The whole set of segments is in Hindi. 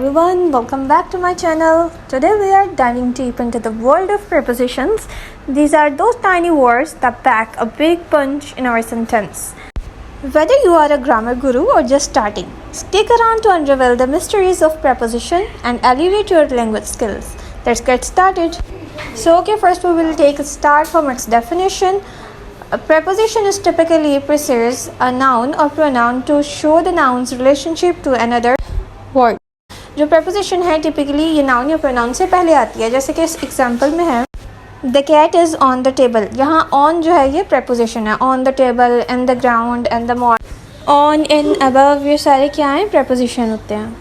everyone, welcome back to my channel. Today we are diving deep into the world of prepositions. These are those tiny words that pack a big punch in our sentence. Whether you are a grammar guru or just starting, stick around to unravel the mysteries of preposition and elevate your language skills. Let's get started. First we will take a start from its definition. A preposition is typically precedes a noun or pronoun to show the noun's relationship to another word. जो preposition है typically ये noun या pronoun से पहले आती है, जैसे कि इस example में है The cat is on the table. यहाँ on जो है ये preposition है, on the table, in the ground, in the morning, on, in, above, ये सारे क्या हैं preposition होते हैं.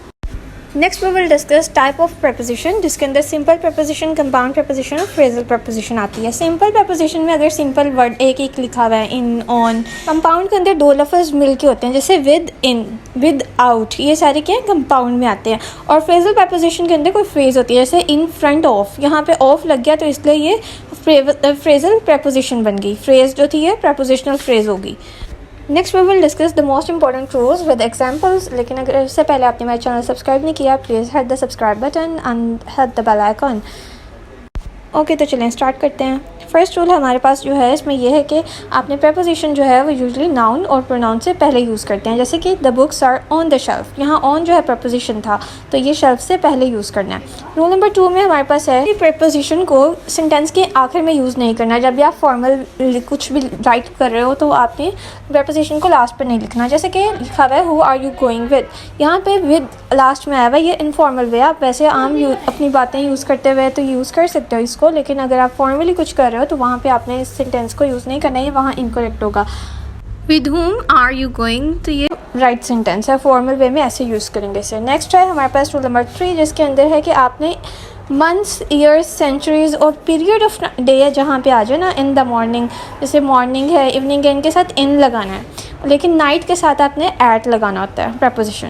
Next we will discuss type of preposition, जिसके अंदर सिंपल प्रपोजिशन, कंपाउंड प्रपोजिशन और फ्रेजल प्रपोजिशन आती है. सिंपल प्रपोजिशन में अगर सिंपल वर्ड एक एक लिखा हुआ है, इन, ऑन. कंपाउंड के अंदर दो लफ्ज़ मिल के होते हैं, जैसे विद इन, विद आउट, ये सारे क्या हैं कंपाउंड में आते हैं. और फ्रेजल प्रपोजिशन के अंदर कोई फ्रेज होती है, जैसे इन फ्रंट ऑफ, यहाँ पे ऑफ लग गया तो इसलिए ये फ्रेजल प्रपोजिशन बन गई. फ्रेज जो थी ये प्रपोजिशनल फ्रेज होगी. Next we will discuss the most important rules with examples. लेकिन अगर इससे पहले आपने मेरा चैनल सब्सक्राइब नहीं किया, please hit the subscribe button and hit the bell icon. Okay, तो चलें स्टार्ट करते हैं. फर्स्ट रूल हमारे पास जो है इसमें यह है कि आपने प्रपोजिशन जो है वो यूजुअली नाउन और प्रोनाउन से पहले यूज़ करते हैं. जैसे कि the books are on the shelf, यहाँ ऑन जो है प्रपोजिशन था तो ये शेल्फ से पहले यूज़ करना है. रूल नंबर 2 में हमारे पास है कि प्रपोजिशन को सेंटेंस के आखिर में यूज़ नहीं करना. जब भी आप फॉर्मल कुछ भी राइट कर रहे हो तो आपने प्रपोजिशन को लास्ट पर नहीं लिखना. जैसे कि लिखा हुआ है who are you going with, यहाँ पे विद लास्ट में आया हुआ है, ये इनफॉर्मल वे. आप वैसे आम अपनी बातें यूज़ करते हुए तो यूज़ कर सकते हो इसको, लेकिन अगर आप फॉर्मली कुछ कर रहे हो तो वहाँ पे आपने इस सेंटेंस को यूज़ नहीं करना है, वहाँ इनकरेक्ट होगा. With whom are you going, तो ये राइट सेंटेंस है, फॉर्मल वे में ऐसे यूज़ करेंगे इसे. नेक्स्ट है हमारे पास रूल नंबर 3, जिसके अंदर है कि आपने मंथ्स, ईयर्स, सेंचुरीज़ और पीरियड ऑफ डे है जहाँ पे आ जाए ना, इन द मॉर्निंग, जैसे मॉर्निंग है, इवनिंग है, इनके साथ इन लगाना है, लेकिन नाइट के साथ आपने एट लगाना होता है प्रपोजिशन.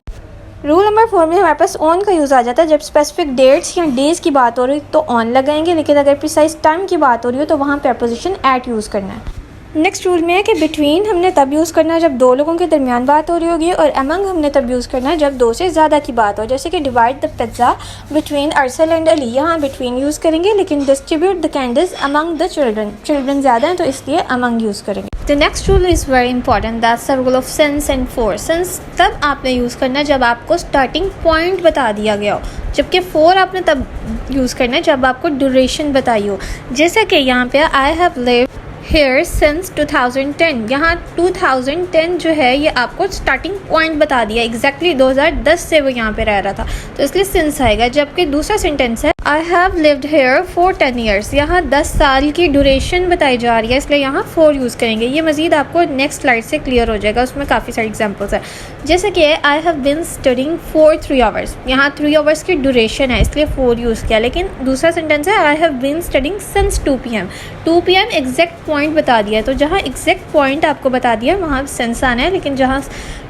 रूल नंबर 4 में हमारे पास ऑन का यूज़ आ जाता है. जब स्पेसिफिक डेट्स या डेज़ की बात हो रही तो ऑन लगाएंगे, लेकिन अगर प्रिसाइज टाइम की बात हो रही हो तो वहाँ प्रपोजिशन एट यूज़ करना है. नेक्स्ट रूल में है कि बिटवीन हमने तब यूज़ करना है जब दो लोगों के दरमियान बात हो रही होगी, और अमंग हमने तब यूज़ करना है जब दो से ज़्यादा की बात हो. जैसे कि divide the pizza between Arsal and Ali, यहाँ बिटवीन यूज़ करेंगे, लेकिन distribute the candles among the children, children ज़्यादा हैं तो इसलिए अमंग यूज़ करेंगे. The next rule is very important, that's the rule of since and for. Since तब आपने यूज़ करना है जब आपको स्टार्टिंग पॉइंट बता दिया गया हो, जबकि फोर आपने तब यूज़ करना है जब आपको ड्यूरेशन बताई हो. जैसे कि यहाँ पे I have lived here since 2010, यहाँ 2010 जो है ये आपको स्टार्टिंग पॉइंट बता दिया, एग्जैक्टली 2010 से वो यहाँ पे रह रहा था तो इसलिए since आएगा. जबकि दूसरा सेंटेंस है I have lived here for 10 years, यहाँ 10 साल की ड्यूरेशन बताई जा रही है, इसलिए यहाँ 4 यूज़ करेंगे. ये मज़ीद आपको नेक्स्ट स्लाइड से क्लियर हो जाएगा, उसमें काफ़ी सारे एग्जाम्पल्स है. जैसे कि I have been studying for 3 hours, यहाँ 3 hours की ड्यूरेशन है इसलिए 4 यूज़ किया. लेकिन दूसरा सेंटेंस है I have been studying since 2 PM, 2 PM exact point बता दिया है, तो जहाँ एग्जैक्ट पॉइंट आपको बता दिया वहाँ सेंस आना है, लेकिन जहाँ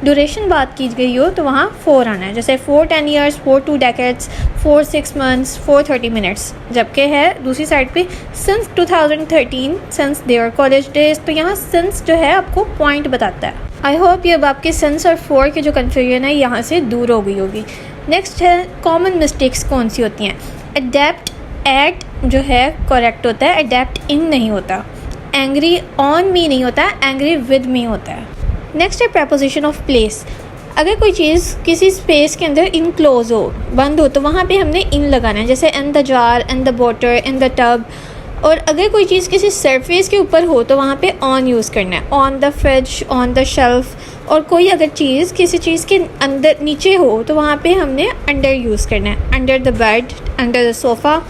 ड्यूरेशन बात की गई हो तो वहाँ 4 आना है. जैसे 4 10 years, 4 2 decades, 4 6 months, 4 30 minutes. जबकि है दूसरी साइड पे since 2013, since their college days, तो यहाँ since जो है आपको पॉइंट बताता है. आई होप ये अब आपके since और for की जो कन्फ्यूजन है यहाँ से दूर हो गई होगी. नेक्स्ट है कॉमन मिस्टेक्स कौन सी होती हैं. अडेप्ट एट जो है करेक्ट होता है, अडेप्ट इन नहीं होता. एंग्री ऑन मी नहीं होता, एंग्री विद मी होता है. नेक्स्ट है प्रपोजिशन ऑफ प्लेस. अगर कोई चीज़ किसी स्पेस के अंदर इनक्लोज हो, बंद हो, तो वहाँ पे हमने इन लगाना है, जैसे in the jar, in the water, in the tub. और अगर कोई चीज़ किसी सरफेस के ऊपर हो तो वहाँ पे ऑन यूज़ करना है, on the fridge, on the shelf. और कोई अगर चीज़ किसी चीज़ के अंदर नीचे हो तो वहाँ पे हमने अंडर यूज़ करना है, under the bed, under the sofa.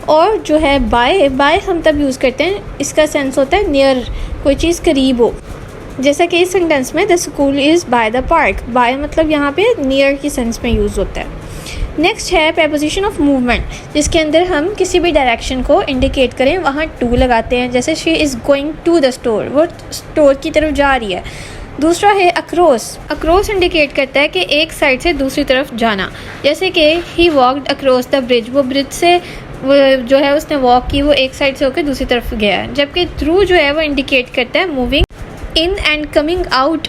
और जो है बाय, बाय हम तब यूज़ करते हैं, इसका सेंस होता है नियर, कोई चीज़ करीब हो. जैसा कि इस सेंटेंस में the school is by the park, by मतलब यहाँ पे नियर की सेंस में यूज़ होता है. नेक्स्ट है प्रपोजिशन ऑफ मूवमेंट, जिसके अंदर हम किसी भी डायरेक्शन को इंडिकेट करें वहाँ टू लगाते हैं. जैसे she is going to the store, वो स्टोर की तरफ जा रही है. दूसरा है अक्रॉस, अक्रॉस इंडिकेट करता है कि एक साइड से दूसरी तरफ जाना. जैसे कि he walked across the bridge, वो ब्रिज से वो जो है उसने वॉक की, वो एक साइड से होकर दूसरी तरफ गया. जबकि थ्रू जो है वो इंडिकेट करता है moving in and coming out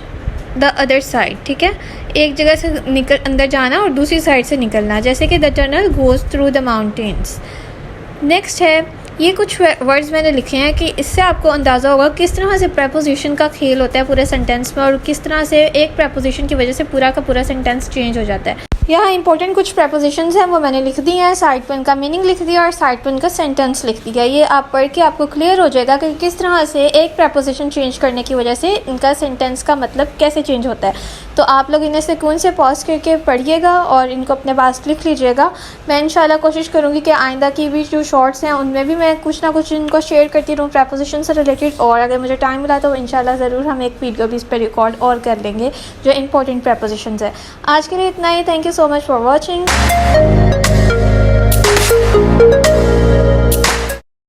the other side. ठीक है, एक जगह से अंदर जाना और दूसरी साइड से निकलना, जैसे कि the tunnel goes through the mountains. Next है, ये कुछ वर्ड्स मैंने लिखे हैं कि इससे आपको अंदाज़ा होगा किस तरह से प्रेपोजिशन का खेल होता है पूरे सेंटेंस में, और किस तरह से एक प्रेपोजिशन की वजह से पूरा का पूरा सेंटेंस चेंज हो जाता है। यहाँ इंपॉर्टेंट कुछ प्रेपोजिशंस हैं वो मैंने लिख दी हैं, साइड पर इनका मीनिंग लिख दिया और साइड पर इनका सेंटेंस लिख दिया। ये आप पढ़ के आपको क्लियर हो जाएगा कि किस तरह से एक प्रेपोजिशन चेंज करने की वजह से इनका सेंटेंस का मतलब कैसे चेंज होता है। तो आप लोग इन्हें सुकून से पॉज करके पढ़िएगा और इनको अपने पास लिख लीजिएगा। मैं इंशाल्लाह कोशिश करूँगी कि आइंदा की भी जो शॉर्ट्स हैं उनमें भी मैं कुछ ना कुछ इनको शेयर करती रहूँ प्रेपोजिशन से रिलेटेड, और अगर मुझे टाइम मिला तो इंशाल्लाह ज़रूर हम एक वीडियो भी इस पर रिकॉर्ड और कर लेंगे जो इंपॉर्टेंट प्रेपोजिशंस है। आज के लिए इतना ही। Thank you so much for watching.